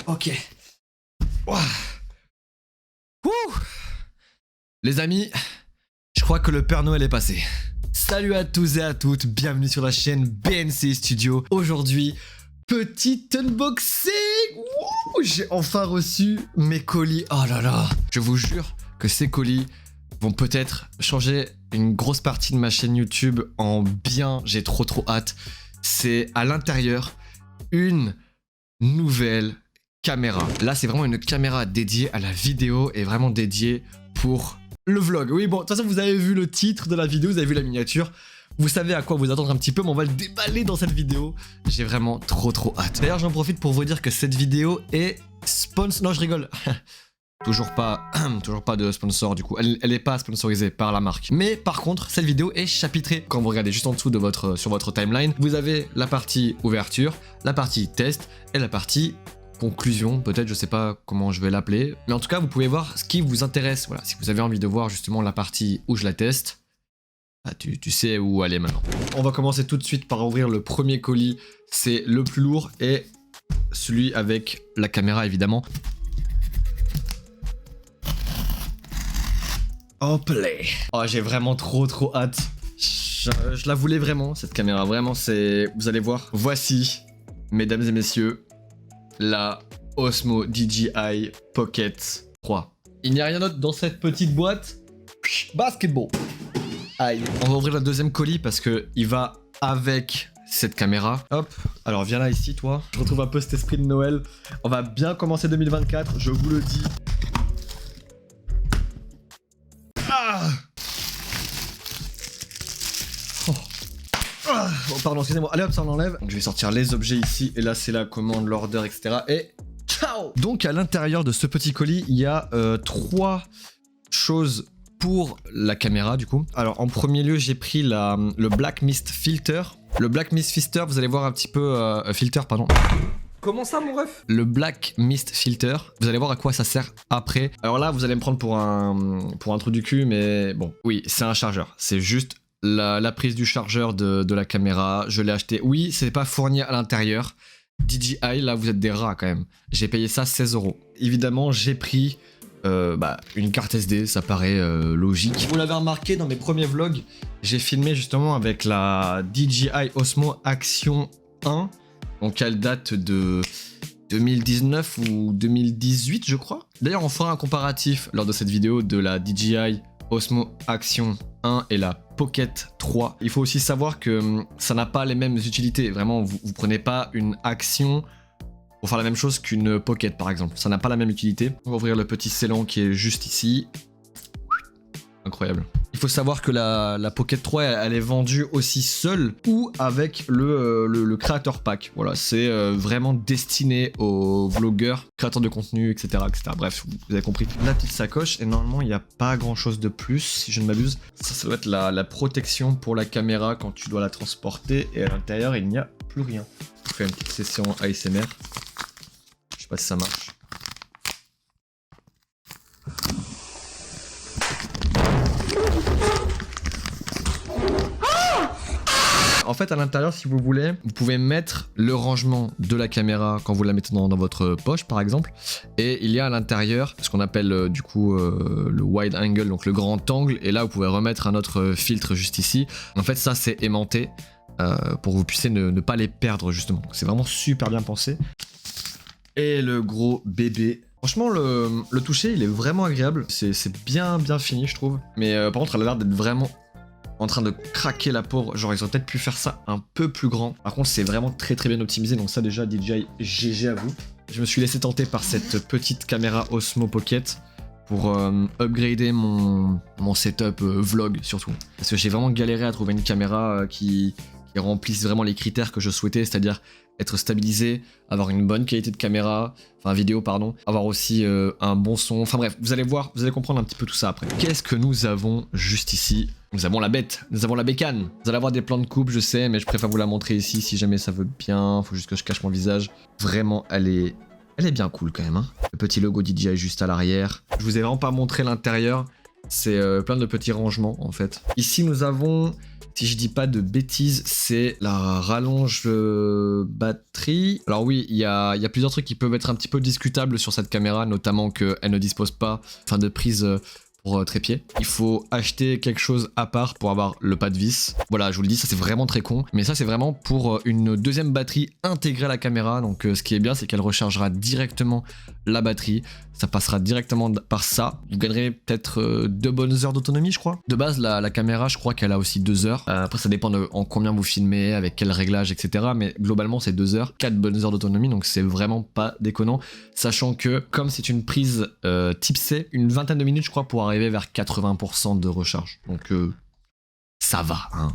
Ok. Ouah. Ouh. Les amis, je crois que le Père Noël est passé. Salut à tous et à toutes, bienvenue sur la chaîne BNC Studio. Aujourd'hui, petit unboxing. Ouh, j'ai enfin reçu mes colis. Oh là là. Je vous jure que ces colis vont peut-être changer une grosse partie de ma chaîne YouTube en bien. J'ai trop hâte. C'est à l'intérieur une nouvelle caméra. Là, c'est vraiment une caméra dédiée à la vidéo et vraiment dédiée pour le vlog. Oui, bon, de toute façon, vous avez vu le titre de la vidéo, vous avez vu la miniature. Vous savez à quoi vous attendre un petit peu, mais on va le déballer dans cette vidéo. J'ai vraiment trop hâte. D'ailleurs, j'en profite pour vous dire que cette vidéo est sponsor... Non, je rigole. toujours pas de sponsor du coup. Elle est pas sponsorisée par la marque. Mais par contre, cette vidéo est chapitrée. Quand vous regardez juste en dessous de sur votre timeline, vous avez la partie ouverture, la partie test et la partie conclusion, peut-être, je sais pas comment je vais l'appeler. Mais en tout cas, vous pouvez voir ce qui vous intéresse. Voilà, si vous avez envie de voir justement la partie où je la teste, bah, tu sais où aller maintenant. On va commencer tout de suite par ouvrir le premier colis. C'est le plus lourd et celui avec la caméra évidemment. Hop là. Oh, j'ai vraiment trop hâte. Je la voulais vraiment, cette caméra. Vraiment, c'est... Vous allez voir. Voici, mesdames et messieurs, la Osmo DJI Pocket 3. Il n'y a rien d'autre dans cette petite boîte. Basketball. Aïe. On va ouvrir le deuxième colis parce que il va avec cette caméra. Hop. Alors viens là ici, toi. Je retrouve un peu cet esprit de Noël. On va bien commencer 2024, je vous le dis. Ah. Oh, pardon, excusez-moi. Allez hop, ça on enlève. Donc, je vais sortir les objets ici. Et là, c'est la commande, l'order, etc. Et ciao. Donc, à l'intérieur de ce petit colis, il y a 3 choses pour la caméra, du coup. Alors, en premier lieu, j'ai pris le Black Mist Filter. Le Black Mist Filter, vous allez voir un petit peu... filter, pardon. Comment ça, mon ref? Le Black Mist Filter, vous allez voir à quoi ça sert après. Alors là, vous allez me prendre pour un trou du cul, mais bon. Oui, c'est un chargeur. C'est juste la prise du chargeur de la caméra. Je l'ai acheté. Oui, c'est pas fourni à l'intérieur. DJI, là, vous êtes des rats quand même. J'ai payé ça 16 €. Évidemment, j'ai pris une carte SD, ça paraît logique. Vous l'avez remarqué dans mes premiers vlogs, j'ai filmé justement avec la DJI Osmo Action 1. Donc elle date de 2019 ou 2018 je crois. D'ailleurs on fera un comparatif lors de cette vidéo de la DJI Osmo Action 1 et la Pocket 3. Il faut aussi savoir que ça n'a pas les mêmes utilités. Vraiment vous prenez pas une Action pour faire la même chose qu'une Pocket par exemple. Ça n'a pas la même utilité. On va ouvrir le petit scellant qui est juste ici. Incroyable. Il faut savoir que la Pocket 3 elle est vendue aussi seule ou avec le Creator Pack. Voilà, c'est vraiment destiné aux vlogueurs, créateurs de contenu, etc. Bref, vous avez compris. La petite sacoche, et normalement il n'y a pas grand chose de plus si je ne m'abuse. Ça doit être la protection pour la caméra quand tu dois la transporter, et à l'intérieur il n'y a plus rien. Je fais une petite session ASMR. Je sais pas si ça marche. En fait, à l'intérieur, si vous voulez, vous pouvez mettre le rangement de la caméra quand vous la mettez dans votre poche, par exemple. Et il y a à l'intérieur ce qu'on appelle du coup le wide angle, donc le grand angle. Et là, vous pouvez remettre un autre filtre juste ici. En fait, ça, c'est aimanté pour que vous puissiez ne pas les perdre, justement. C'est vraiment super bien pensé. Et le gros bébé. Franchement, le toucher, il est vraiment agréable. C'est bien fini, je trouve. Mais par contre, elle a l'air d'être vraiment en train de craquer la pauvre. Genre ils auraient peut-être pu faire ça un peu plus grand. Par contre c'est vraiment très bien optimisé. Donc ça déjà DJI GG à vous. Je me suis laissé tenter par cette petite caméra Osmo Pocket pour upgrader mon setup vlog surtout. Parce que j'ai vraiment galéré à trouver une caméra qui remplisse vraiment les critères que je souhaitais. C'est-à-dire être stabilisé, avoir une bonne qualité de caméra, enfin vidéo pardon, avoir aussi un bon son, enfin bref, vous allez voir, vous allez comprendre un petit peu tout ça après. Qu'est-ce que nous avons juste ici? Nous avons la bête, nous avons la bécane. Vous allez avoir des plans de coupe, je sais, mais je préfère vous la montrer ici si jamais ça veut bien, faut juste que je cache mon visage. Vraiment, elle est bien cool quand même, hein. Le petit logo DJI juste à l'arrière. Je vous ai vraiment pas montré l'intérieur, c'est plein de petits rangements en fait. Ici nous avons Si je dis pas de bêtises, c'est la rallonge batterie. Alors oui, il y a plusieurs trucs qui peuvent être un petit peu discutables sur cette caméra, notamment qu'elle ne dispose pas de prise pour trépied. Il faut acheter quelque chose à part pour avoir le pas de vis. Voilà, je vous le dis, ça c'est vraiment très con. Mais ça c'est vraiment pour une deuxième batterie intégrée à la caméra. Donc ce qui est bien, c'est qu'elle rechargera directement la batterie. Ça passera directement par ça. Vous gagnerez peut-être 2 bonnes heures d'autonomie, je crois. De base, la caméra, je crois qu'elle a aussi 2 heures. Après, ça dépend de en combien vous filmez, avec quel réglage, etc. Mais globalement, c'est 2 heures. 4 bonnes heures d'autonomie, donc c'est vraiment pas déconnant. Sachant que, comme c'est une prise type C, une vingtaine de minutes, je crois, pour arriver vers 80% de recharge. Donc, ça va, hein.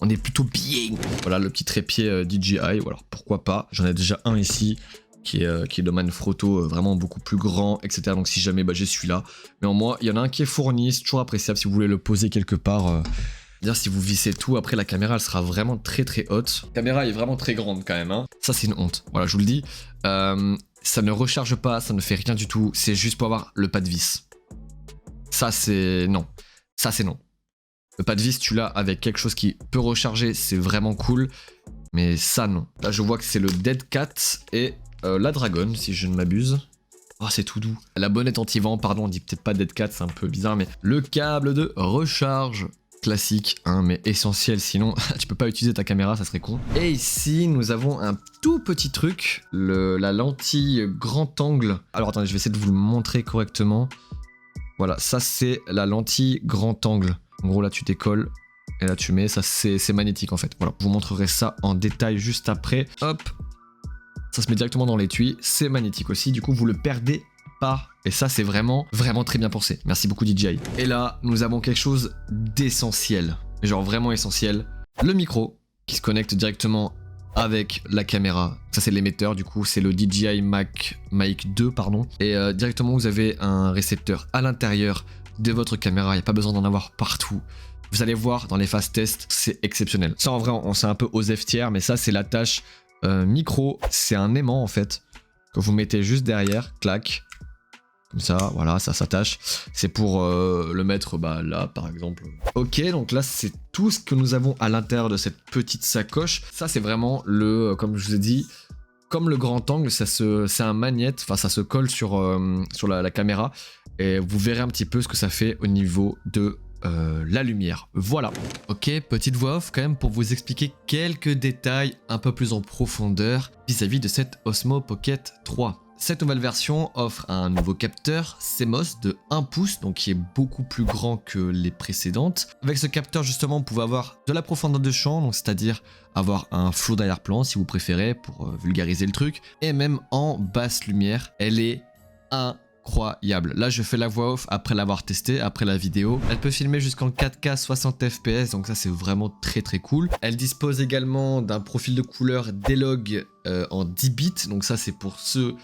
On est plutôt bien. Voilà, le petit trépied DJI. Alors, pourquoi pas. J'en ai déjà un ici. Qui est de Manfrotto, vraiment beaucoup plus grand, etc. Donc si jamais j'ai celui-là. Mais en moi, il y en a un qui est fourni, c'est toujours appréciable si vous voulez le poser quelque part. Dire si vous vissez tout, après la caméra elle sera vraiment très très haute. La caméra est vraiment très grande quand même, hein. Ça c'est une honte, voilà je vous le dis. Ça ne recharge pas, ça ne fait rien du tout, c'est juste pour avoir le pas de vis. Ça c'est non, ça c'est non. Le pas de vis tu l'as avec quelque chose qui peut recharger, c'est vraiment cool. Mais ça non. Là je vois que c'est le Dead Cat et la Dragon, si je ne m'abuse. Oh, c'est tout doux. La bonnette anti-vent, pardon, on dit peut-être pas Dead Cat, c'est un peu bizarre, mais le câble de recharge classique, hein, mais essentiel, sinon tu peux pas utiliser ta caméra, ça serait con. Et ici, nous avons un tout petit truc, la lentille grand angle. Alors attendez, je vais essayer de vous le montrer correctement. Voilà, ça c'est la lentille grand angle. En gros, là tu décolles. Et là tu mets, ça c'est magnétique en fait. Voilà, je vous montrerai ça en détail juste après. Hop. Ça se met directement dans l'étui, c'est magnétique aussi, du coup vous le perdez pas. Et ça c'est vraiment très bien pensé. Merci beaucoup DJI. Et là, nous avons quelque chose d'essentiel, genre vraiment essentiel. Le micro qui se connecte directement avec la caméra. Ça c'est l'émetteur, du coup c'est le DJI Mic 2 pardon. Et directement vous avez un récepteur à l'intérieur de votre caméra, il n'y a pas besoin d'en avoir partout. Vous allez voir dans les phases test, c'est exceptionnel. Ça en vrai on s'est un peu aux F-tiers, mais ça c'est l'attache micro, c'est un aimant en fait que vous mettez juste derrière, clac, comme ça, voilà, ça s'attache. C'est pour le mettre là par exemple. Ok, donc là c'est tout ce que nous avons à l'intérieur de cette petite sacoche. Ça c'est vraiment comme je vous ai dit, comme le grand angle, c'est un magnète, enfin ça se colle sur la caméra et vous verrez un petit peu ce que ça fait au niveau de la lumière. Voilà. Ok, petite voix off quand même pour vous expliquer quelques détails un peu plus en profondeur vis-à-vis de cette Osmo Pocket 3. Cette nouvelle version offre un nouveau capteur CMOS de 1 pouce, donc qui est beaucoup plus grand que les précédentes. Avec ce capteur justement, vous pouvez avoir de la profondeur de champ, donc c'est-à-dire avoir un flot d'arrière-plan si vous préférez pour vulgariser le truc, et même en basse lumière, elle est incroyable. Là je fais la voix off après l'avoir testé, après la vidéo. Elle peut filmer jusqu'en 4K 60 fps, donc ça c'est vraiment très cool. Elle dispose également d'un profil de couleur D-Log en 10 bits, donc ça c'est pour ceux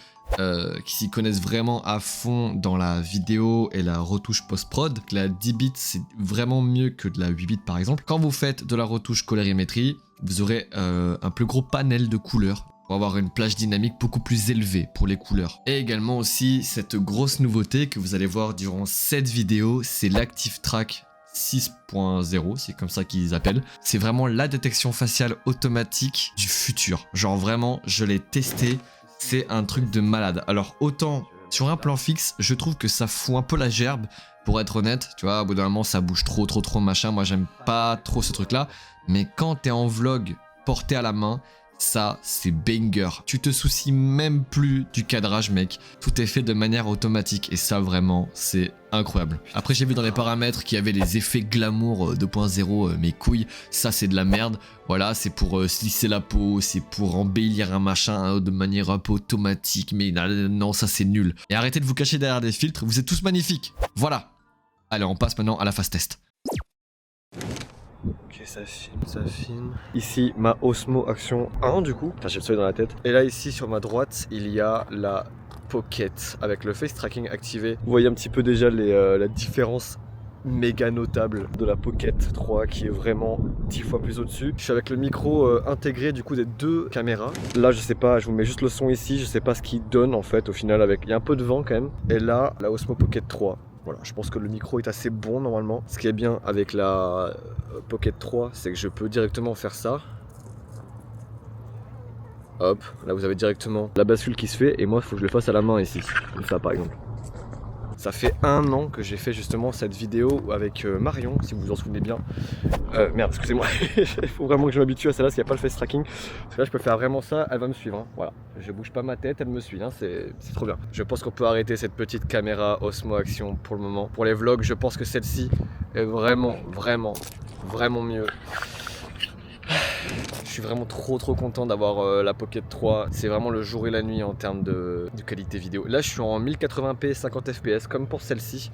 qui s'y connaissent vraiment à fond dans la vidéo et la retouche post-prod. La 10 bits c'est vraiment mieux que de la 8 bits par exemple. Quand vous faites de la retouche colorimétrie, vous aurez un plus gros panel de couleurs pour avoir une plage dynamique beaucoup plus élevée pour les couleurs. Et également aussi cette grosse nouveauté que vous allez voir durant cette vidéo, c'est l'Active Track 6.0, c'est comme ça qu'ils appellent. C'est vraiment la détection faciale automatique du futur. Genre vraiment, je l'ai testé, c'est un truc de malade. Alors autant sur un plan fixe, je trouve que ça fout un peu la gerbe, pour être honnête, tu vois, au bout d'un moment ça bouge trop machin, moi j'aime pas trop ce truc là, mais quand t'es en vlog porté à la main, ça c'est banger. Tu te soucies même plus du cadrage mec, tout est fait de manière automatique et ça vraiment c'est incroyable. Après j'ai vu dans les paramètres qu'il y avait les effets glamour 2.0, mes couilles, ça c'est de la merde. Voilà, c'est pour se lisser la peau, c'est pour embellir un machin de manière un peu automatique, mais non ça c'est nul. Et arrêtez de vous cacher derrière des filtres, vous êtes tous magnifiques. Voilà. Allez on passe maintenant à la phase test. Ok, ça filme. Ici, ma Osmo Action 1 du coup. Enfin, j'ai le soleil dans la tête. Et là, ici, sur ma droite, il y a la Pocket avec le face tracking activé. Vous voyez un petit peu déjà la différence méga notable de la Pocket 3 qui est vraiment 10 fois plus au-dessus. Je suis avec le micro intégré du coup des deux caméras. Là, je sais pas, je vous mets juste le son ici. Je sais pas ce qu'il donne en fait au final avec. Il y a un peu de vent quand même. Et là, la Osmo Pocket 3. Voilà, je pense que le micro est assez bon normalement. Ce qui est bien avec la Pocket 3, c'est que je peux directement faire ça. Hop, là vous avez directement la bascule qui se fait et moi il faut que je le fasse à la main ici, comme ça par exemple. Ça fait 1 an que j'ai fait justement cette vidéo avec Marion, si vous vous en souvenez bien. Merde, excusez-moi, il faut vraiment que je m'habitue à celle-là s'il n'y a pas le face tracking. Parce que là je peux faire vraiment ça, elle va me suivre, hein. Voilà. Je bouge pas ma tête, elle me suit, hein. C'est trop bien. Je pense qu'on peut arrêter cette petite caméra Osmo Action pour le moment. Pour les vlogs, je pense que celle-ci est vraiment mieux. Je suis vraiment trop content d'avoir la Pocket 3. C'est vraiment le jour et la nuit en termes de qualité vidéo. Là je suis en 1080p 50 fps comme pour celle-ci.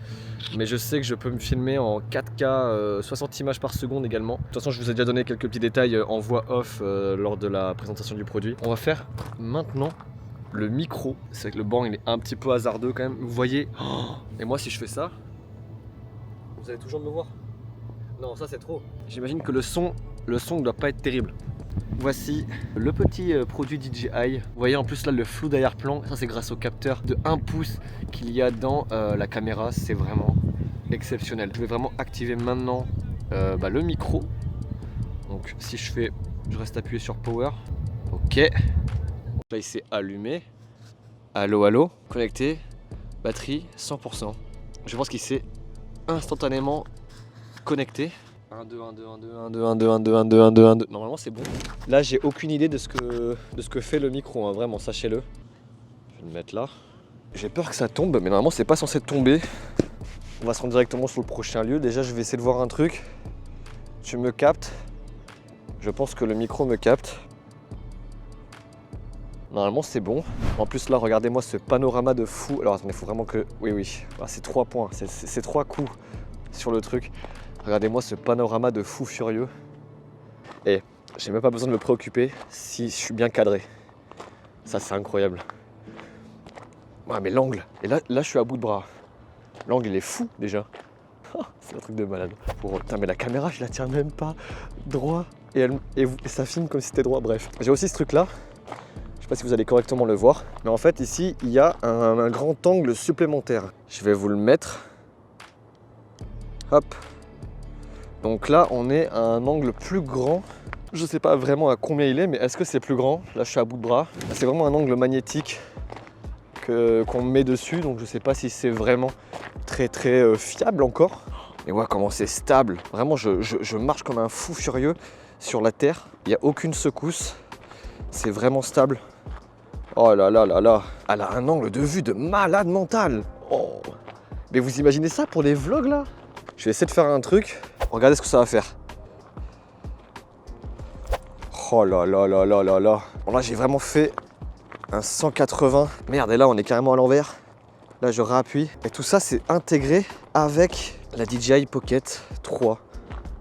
Mais je sais que je peux me filmer en 4K 60 images par seconde également. De toute façon je vous ai déjà donné quelques petits détails en voix off lors de la présentation du produit. On va faire maintenant le micro. C'est vrai que le banc il est un petit peu hasardeux quand même. Vous voyez et moi si je fais ça, vous allez toujours me voir. Non ça c'est trop. J'imagine que le son ne doit pas être terrible. Voici le petit produit DJI. Vous voyez en plus là le flou d'arrière-plan, ça c'est grâce au capteur de 1 pouce qu'il y a dans la caméra, c'est vraiment exceptionnel. Je vais vraiment activer maintenant le micro. Donc si je reste appuyé sur Power, ok. Là il s'est allumé. Allô, connecté, batterie 100%. Je pense qu'il s'est instantanément connecté. 1, 2, 1, 2, 1, 2, 1, 2, 1, 2, 1, 2, 1, 2, 1, 2, 1, 2. Normalement c'est bon. Là j'ai aucune idée de ce que fait le micro, hein. Vraiment, sachez-le. Je vais le mettre là. J'ai peur que ça tombe, mais normalement c'est pas censé tomber. On va se rendre directement sur le prochain lieu. Déjà je vais essayer de voir un truc. Tu me captes. Je pense que le micro me capte. Normalement c'est bon. En plus là regardez-moi ce panorama de fou. Alors attendez, il faut vraiment que... Oui. Ah, c'est 3 points, c'est 3 coups sur le truc. Regardez-moi ce panorama de fou furieux. Et j'ai même pas besoin de me préoccuper si je suis bien cadré. Ça c'est incroyable. Ouais mais l'angle. Et là je suis à bout de bras. L'angle il est fou déjà. C'est un truc de malade. Putain mais la caméra je la tiens même pas droit. Et ça filme comme si c'était droit. Bref. J'ai aussi ce truc là. Je sais pas si vous allez correctement le voir. Mais en fait ici il y a un grand angle supplémentaire. Je vais vous le mettre. Hop. Donc là on est à un angle plus grand. Je sais pas vraiment à combien il est, mais est-ce que c'est plus grand? Là je suis à bout de bras. C'est vraiment un angle magnétique qu'on met dessus, donc je sais pas si c'est vraiment très fiable encore. Et ouais, comment c'est stable. Vraiment je marche comme un fou furieux sur la terre. Il n'y a aucune secousse. C'est vraiment stable. Oh là là là là. Elle a un angle de vue de malade mental. Oh. Mais vous imaginez ça pour les vlogs là? Je vais essayer de faire un truc. Regardez ce que ça va faire. Oh là là là là là là. Bon là j'ai vraiment fait un 180. Merde, et là on est carrément à l'envers. Là je réappuie. Et tout ça c'est intégré avec la DJI Pocket 3.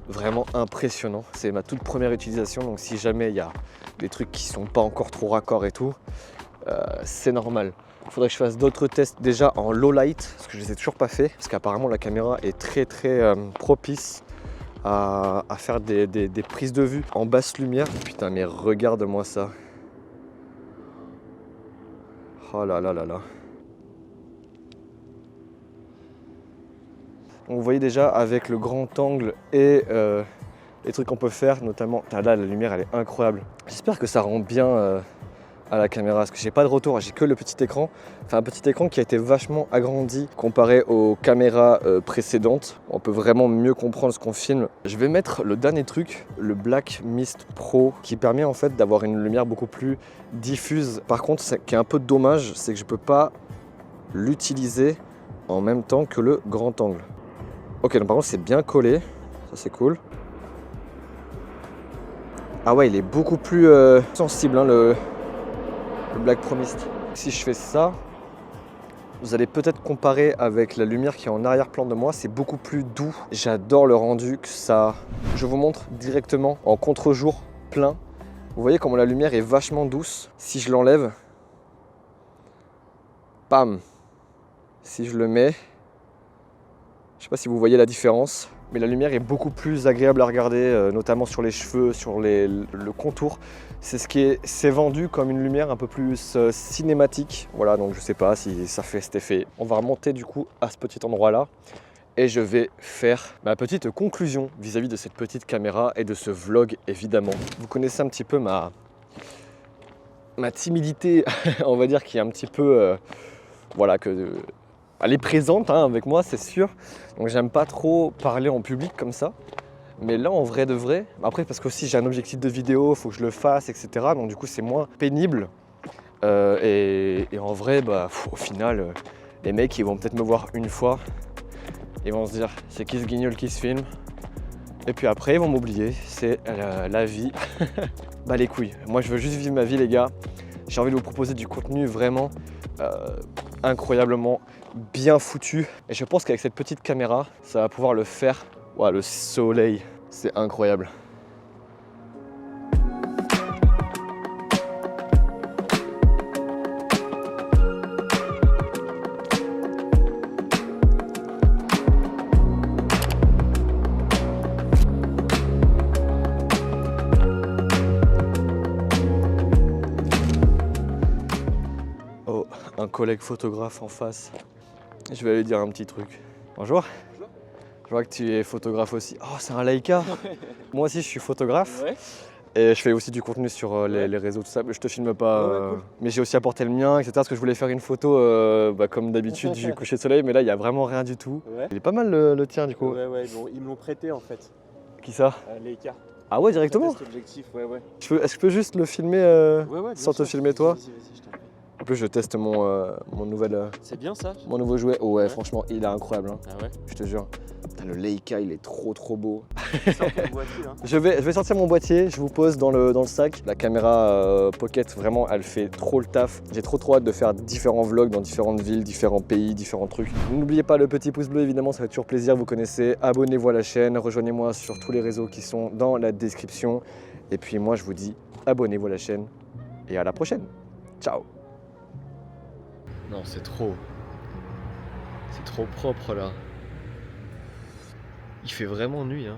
Vraiment impressionnant. C'est ma toute première utilisation. Donc si jamais il y a des trucs qui sont pas encore trop raccords et tout, c'est normal. Il faudrait que je fasse d'autres tests déjà en low light, parce que je les ai toujours pas fait. Parce qu'apparemment la caméra est très propice à faire des prises de vue en basse lumière. Putain mais regarde-moi ça. Oh là là là là. Donc vous voyez déjà avec le grand angle et les trucs qu'on peut faire, notamment... Là la lumière elle est incroyable. J'espère que ça rend bien à la caméra, parce que j'ai pas de retour, j'ai que le petit écran. Enfin un petit écran qui a été vachement agrandi comparé aux caméras précédentes. On peut vraiment mieux comprendre ce qu'on filme. Je vais mettre le dernier truc, le Black Mist Pro, qui permet en fait d'avoir une lumière beaucoup plus diffuse. Par contre, ce qui est un peu dommage, c'est que je peux pas l'utiliser en même temps que le grand angle. Ok, donc par contre c'est bien collé, ça c'est cool. Ah ouais, il est beaucoup plus sensible, hein, le Black Pro Mist. Si je fais ça, vous allez peut-être comparer avec la lumière qui est en arrière-plan de moi, c'est beaucoup plus doux. J'adore le rendu que ça. Je vous montre directement en contre-jour plein. Vous voyez comment la lumière est vachement douce. Si je l'enlève, bam. Si je le mets, je sais pas si vous voyez la différence. mais la lumière est beaucoup plus agréable à regarder, notamment sur les cheveux, sur le contour. C'est vendu comme une lumière un peu plus cinématique. Voilà, donc je sais pas si ça fait cet effet. On va remonter du coup à ce petit endroit-là et je vais faire ma petite conclusion vis-à-vis de cette petite caméra et de ce vlog évidemment. Vous connaissez un petit peu ma timidité, on va dire, qui est un petit peu, voilà, elle est présente hein, avec moi, c'est sûr. Donc j'aime pas trop parler en public comme ça. Mais là, en vrai de vrai, après parce que aussi j'ai un objectif de vidéo, il faut que je le fasse, etc. Donc du coup, c'est moins pénible. Et en vrai, bah, au final, les mecs, ils vont peut-être me voir une fois. Ils vont se dire, c'est qui ce guignol qui se filme? Et puis après, ils vont m'oublier. C'est la vie. Bah les couilles. Moi, je veux juste vivre ma vie, les gars. J'ai envie de vous proposer du contenu vraiment incroyablement bien foutu. Et je pense qu'avec cette petite caméra, ça va pouvoir le faire. Ouah, le soleil, c'est incroyable. Oh, un collègue photographe en face. Je vais lui dire un petit truc. Bonjour. Je vois que tu es photographe aussi. Oh, c'est un Leica. Moi aussi, je suis photographe. Ouais. Et je fais aussi du contenu sur les réseaux, tout ça. Je te filme pas. Ouais, cool. Mais j'ai aussi apporté le mien, etc. Parce que je voulais faire une photo, comme d'habitude, du coucher de soleil. Mais là, il n'y a vraiment rien du tout. Ouais. Il est pas mal le tien, du coup. Ouais, bon, ils me l'ont prêté en fait. Qui ça? Leica. Ah ouais, directement? Test objectif, ouais. Est-ce que je peux juste le filmer Ouais, bien sans te sûr. filmer toi? Vas-y, je t'en prie. En plus, je teste mon C'est bien ça? mon nouveau jouet. Oh, ouais, Ouais. franchement, il est incroyable. Hein. Ah ouais? Je te jure. Putain, le Leica, il est trop beau. Sors ton boîtier, hein. Je vais sortir mon boîtier, je vous pose dans le sac. La caméra Pocket, vraiment, elle fait trop le taf. J'ai trop hâte de faire différents vlogs dans différentes villes, différents pays, différents trucs. N'oubliez pas le petit pouce bleu, évidemment, ça fait toujours plaisir, vous connaissez. Abonnez-vous à la chaîne, rejoignez-moi sur tous les réseaux qui sont dans la description. Et puis moi, je vous dis, abonnez-vous à la chaîne et à la prochaine. Ciao. Non, c'est trop propre là. Il fait vraiment nuit, hein.